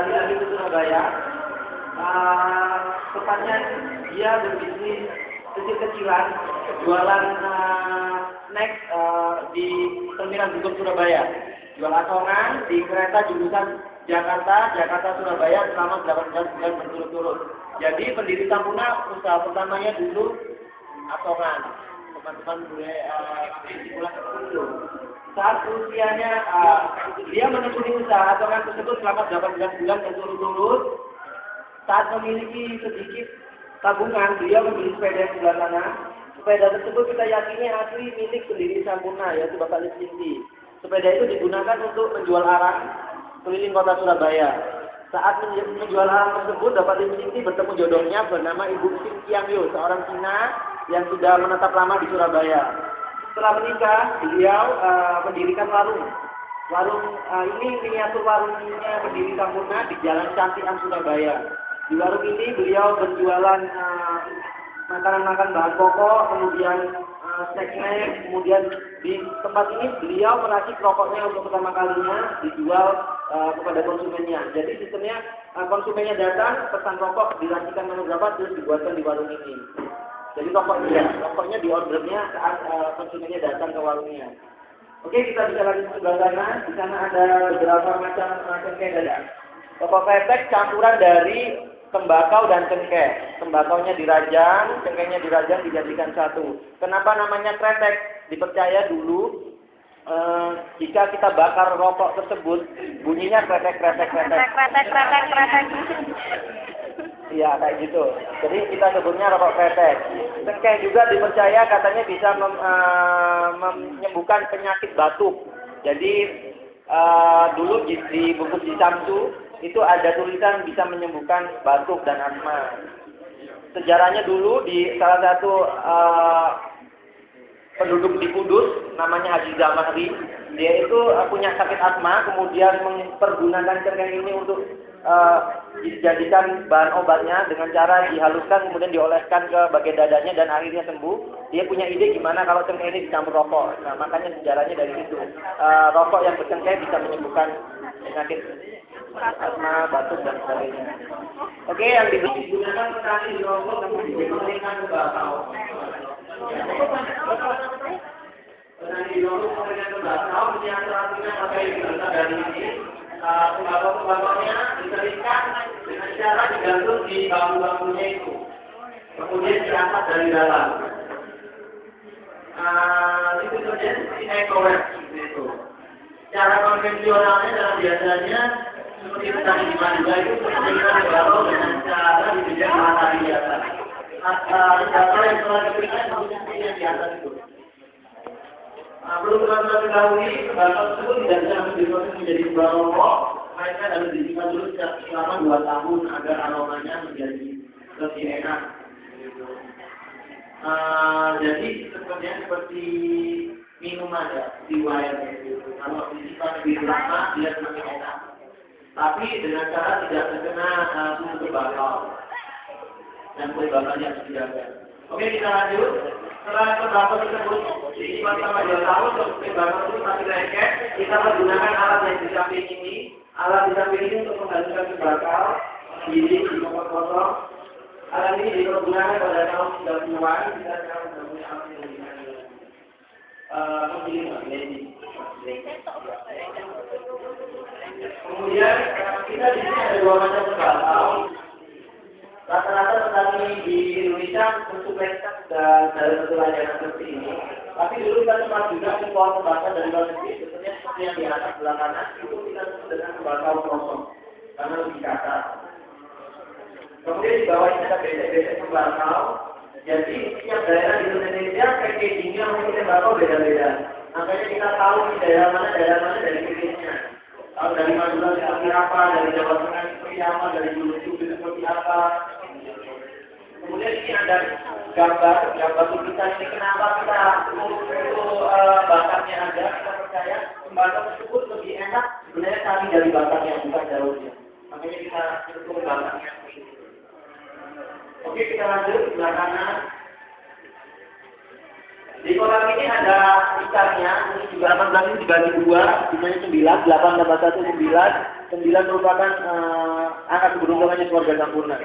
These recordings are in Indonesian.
kembali lagi ke Surabaya. Tepatnya dia berbisnis kecil-kecilan, jualan snack di Terminal Gugum Surabaya. Jual asongan di kereta jurusan Jakarta Surabaya selama 18 bulan berturut-turut. Jadi pendiri Sampurna usaha pertamanya dulu asongan. Teman-teman boleh pulang dulu. Saat usianya dia menekuni usaha asongan tersebut selama 18 bulan berturut-turut. Saat memiliki sedikit tabungan, dia membeli sepeda yang sebelah sana. Sepeda tersebut kita yakini asli milik pendiri Sampurna, yaitu Bapak Listinti. Sepeda itu digunakan untuk menjual arang keliling kota Surabaya. Saat menjual arang tersebut, Bapak Listinti bertemu jodohnya bernama Ibu Sim Kiang Yo, seorang Cina yang sudah menetap lama di Surabaya. Setelah menikah, beliau mendirikan warung. Warung ini miniatur warungnya pendiri Sampurna di Jalan Cantikan Surabaya. Di warung ini beliau berjualan makanan-makanan bahan pokok, kemudian snack-snack, kemudian di tempat ini beliau meracik rokoknya untuk pertama kalinya dijual kepada konsumennya. Jadi sistemnya konsumennya datang, pesan rokok diracikan nomor berapa terus dibuatkan di warung ini. Jadi rokoknya di ordernya saat konsumennya datang ke warungnya. Oke, kita bisa lanjut ke sebelah sana. Di sana ada beberapa macam cengkeh dadar. Rokok kretek campuran dari tembakau dan cengkeh. Tembakaunya dirajang, cengkehnya dirajang dijadikan satu. Kenapa namanya kretek? Dipercaya dulu jika kita bakar rokok tersebut bunyinya kretek. Iya, kayak gitu. Jadi kita sebutnya rokok kretek. Cengkeh juga dipercaya katanya bisa menyembuhkan penyakit batuk. Jadi dulu di bungkus di Samsu itu ada tulisan bisa menyembuhkan batuk dan asma. Sejarahnya dulu di salah satu penduduk di Kudus namanya Haji Zamahri, dia itu punya sakit asma, kemudian mempergunakan cengkeh ini untuk dijadikan bahan obatnya dengan cara dihaluskan kemudian dioleskan ke bagian dadanya dan akhirnya sembuh. Dia punya ide gimana kalau cengkeh ini dicampur rokok. Nah, makanya sejarahnya dari situ. Rokok yang bercengkeh bisa menyembuhkan penyakit asma, batuk dan sebagainya. Oke, yang digunakan petani di rokok kemudian diberikan ke bakau. Petani di rokok kemudian ke bakau, yang terakhirnya pakai berasal dari ini. Tembakau-tembakaunya dikeringkan dengan cara digantung di bambu-bambunya itu. Kemudian diangkat dari dalam. Itu kemudian seperti microwave itu. Cara konvensionalnya dalam biasanya seperti petani di Madura itu menjadikan tembakau dengan cara diberikan matahari di atas. Tembakau yang telah diberikan maksudnya yang di atas itu. Perlu teman-teman ketahui, tembakau tersebut tidak bisa diproses menjadi sebuah rokok, mereka harus disimpan dulu selama 2 tahun agar aromanya menjadi lebih enak. Jadi sebenarnya seperti minuman ya, di wine itu. Kalau disimpan lebih lama dia semakin enak. Tapi dengan cara tidak terkena suhu terbakar dan pembakarnya harus dijaga. Oke, kita lanjut. Setelah tembakau tersebut disimpan selama 2 tahun, tembakau itu masih lengket, kita menggunakan alat yang di samping ini. Alat di samping ini untuk menghasilkan tembakau, ini di kotak-kotak. Alat ini dipergunakan pada tahun 90-an, kita sekarang sudah punya alat yang digunakan. Kemudian kita di sini ada 2 macam tembakau. Rata-rata petani di Indonesia mensuplaikan sudah dari satu layanan seperti ini. Tapi dulu kita sempat juga impor tembakau dari luar negeri, sebenarnya seperti yang di atas sebelah kanan itu kita sebut dengan tembakau kosong karena lebih kasar. Kemudian di bawah ini ada besek-besek tembakau. Jadi setiap daerah di Indonesia packagingnya untuk tembakau beda-beda. Makanya kita tahu di daerah mana dari packagingnya. Kalau dari Madura seperti apa, dari Jawa Tengah seperti apa, dari Bulutu seperti apa. Kemudian ini ada gambar lukisan ini kenapa kita bakarnya ada, kita percaya tembakau tersebut lebih enak sebenarnya kami dari bakarnya bukan daunnya. Makanya kita tutup bakarnya. Oke, kita lanjut sebelah kanan. Di kolam ini ada ikannya, ini juga 18 ini dibagi 2, jumlahnya 9, 8 tambah 1 9. 9 merupakan angka keberuntungannya keluarga Sampurna.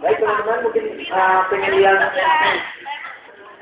Baik teman-teman, mungkin pengen lihat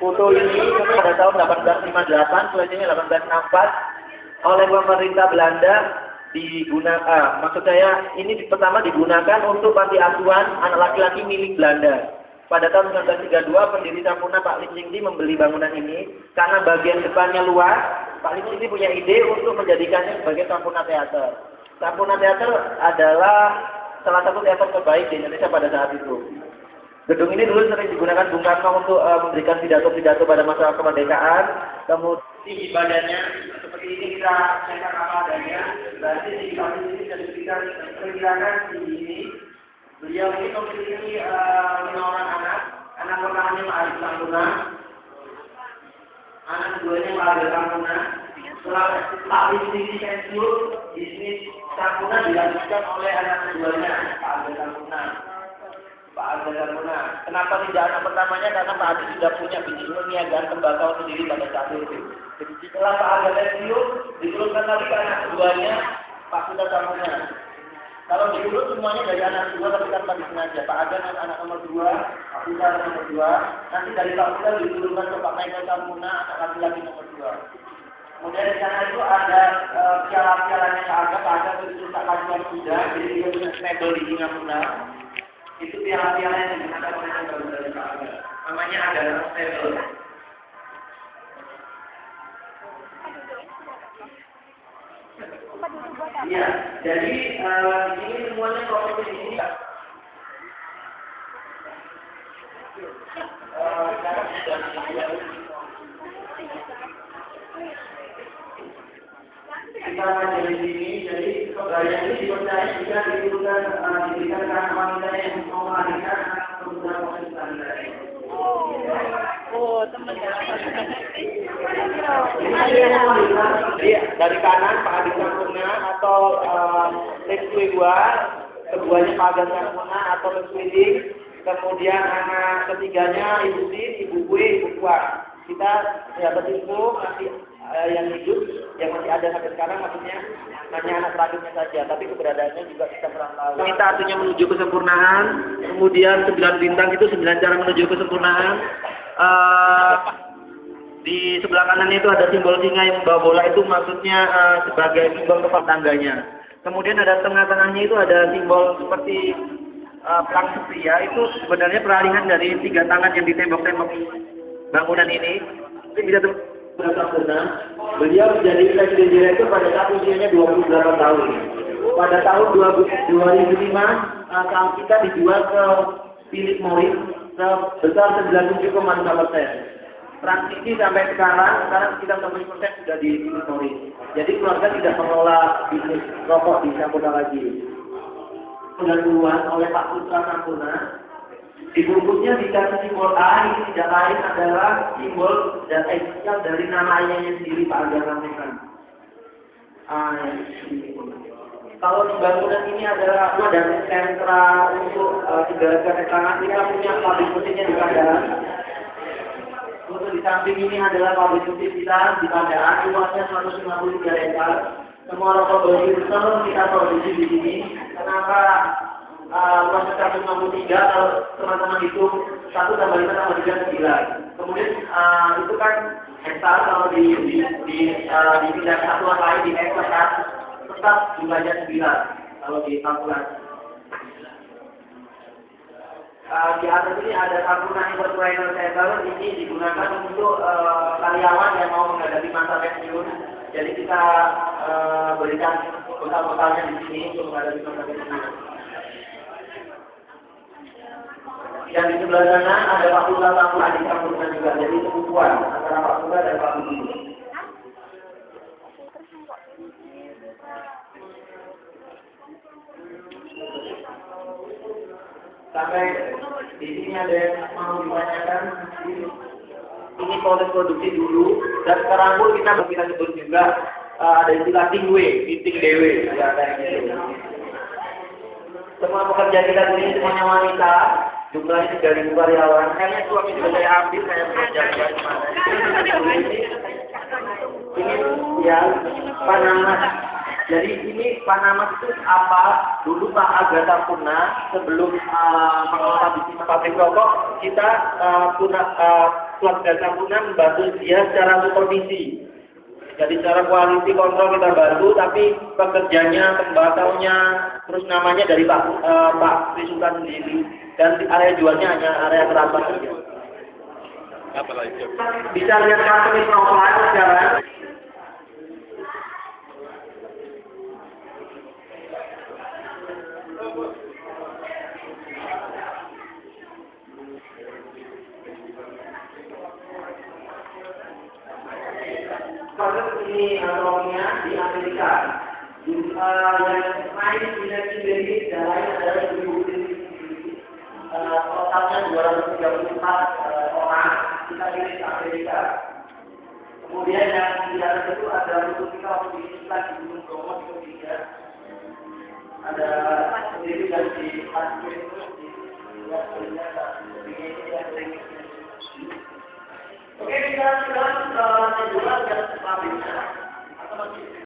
foto ini pada tahun 1858, selanjutnya 1864 oleh pemerintah Belanda maksud saya ini pertama digunakan untuk panti asuhan anak laki-laki milik Belanda. Pada tahun 1932 pendiri Sampurna Pak Lim Ching Di membeli bangunan ini karena bagian depannya luas. Pak Lim Ching Di punya ide untuk menjadikannya sebagai Sampurna Theater. Sampurna Theater adalah salah satu teater terbaik di Indonesia pada saat itu. Gedung ini dulu sering digunakan Bung Karno untuk memberikan pidato-pidato pada masa kemerdekaan. Kemudian tinggi badannya seperti ini kita cetak apa adanya. Berarti tinggi badan ini bisa diperkirakan tinggi ini. Beliau ini memiliki 5 orang anak. Anak pertamanya Pak Arif Sampurna, anak keduanya Pak Arif Sampurna. Setelah Pak Lim Ching Di pensiun, bisnis Sampurna dilanjutkan oleh anak keduanya Pak Arif Sampurna. Pak Arif Sampurna. Kenapa tidak anak pertamanya? Karena Pak Arif sudah punya bisnis perniagaan tembakau sendiri pada saat itu. Jadi setelah Pak Arif pensiun, diturunkan lagi ke anak keduanya Pak Sudha Sampurna. Kalau diurut semuanya dari anak kedua tapi tanpa disengaja. Pak Agan anak nomor 2, Pak Sudha anak nomor 2. Nanti dari Pak Sudha diturunkan ke Pak Michael Sampurna anak laki-laki nomor 2. Kemudian di sana itu ada piala-pialanya Pak Agan itu tak kajian kuda, jadi dia punya mebel di Singapura. Itu piala-piala yang digunakan oleh baru dari Pak Agan. Namanya adalah mebel. Iya, jadi ini semuanya proses di sini. Sekarang sudah kita dari sini, jadi gaya ini dipercaya jika diberikan anak wanita yang mau melahirkan anak perempuan proses kelahiran. Oh, teman ya. Dari kanan Pak Adi Sampurna atau Leslie keduanya Pak Agan Sampurna atau Leslie, kemudian anak ketiganya Ibu Sin, Ibu Kue, Ibu Kuat. Kita dapat info masih yang hidup, yang masih ada sampai sekarang maksudnya hanya anak terakhirnya saja, tapi keberadaannya juga kita kurang tahu. Kita artinya menuju kesempurnaan, kemudian 9 bintang itu 9 cara menuju kesempurnaan. Di sebelah kanan itu ada simbol singa yang membawa bola, itu maksudnya sebagai simbol kepala tangganya. Kemudian ada tengah-tengahnya itu ada simbol seperti pelang setia, itu sebenarnya peralihan dari 3 tangan yang di tembok-tembok bangunan ini. Ini bisa Sampurna. Beliau menjadi presiden direktur pada saat usianya 28 tahun. Pada tahun 2005 saham kita dijual ke Philip Morris sebesar 97,5%. Transisi sampai sekarang sekitar 90% sudah di Philip Morris. Jadi keluarga tidak mengelola bisnis rokok di Sampurna lagi. Sudah duluan oleh Pak Putra Sampurna. Di bungkusnya dikasih simbol A, ini tidak lain adalah simbol dan inisial dari nama ayahnya sendiri Pak Agan Sampurna. Kalau di bangunan ini adalah dan sentra untuk segala keterangan, kita punya pabrik mesinnya di Pandaan. Untuk di samping ini adalah pabrik mesin kita di Pandaan, luasnya 153 hektar. Semua rokok body besar kita produksi di sini. Kenapa luas 153? Kalau teman-teman itu 1 tambah 5 tambah 3 9. Kemudian itu kan hektar, kalau dipindah satuan lain di hektar kan tetap jumlahnya 9 kalau dikalkulasi. Di atas ini ada Sampurna Enterprise Center, ini digunakan untuk karyawan yang mau menghadapi masa pensiun. Jadi kita berikan bekal-bekalnya di sini untuk menghadapi masa pensiun. Yang di sebelah sana ada Pak Putra sama adik Sampurna juga, jadi sepupuan antara Pak Putra dan Pak Budi. Sampai di sini ada yang mau ditanyakan. Ini proses produksi dulu, dan sekarang pun kita sebut juga ada istilah tingwe, meeting dewe, ya kayak gitu. Semua pekerja kita di sini semuanya wanita. Jumlahnya 3.000 karyawan. Kayaknya suami juga saya ambil, saya bekerja di mana. Ini ya Panama. Jadi ini Panama itu apa? Dulu Pak Agatha Purna sebelum mengelola bisnis pabrik rokok, kita Klub Agatha Purna membantu dia secara supervisi. Jadi secara kualiti kontrol kita bantu, tapi pekerjanya, tembakaunya, terus namanya dari Pak Sri Sultan sendiri, dan di area jualnya hanya area kerabat saja. Bisa lihat company profile sekarang. Proses ini analoginya di Amerika. Yang main dinasti dari lain adalah ibu totalnya 234 orang kita pilih ke Amerika. Kemudian yang di atas itu ada untuk kita waktu di Gunung Bromo di Indonesia. Ada sendiri dan di Pasir itu di luar Oke, kita sekarang jualan dan pabriknya atau masih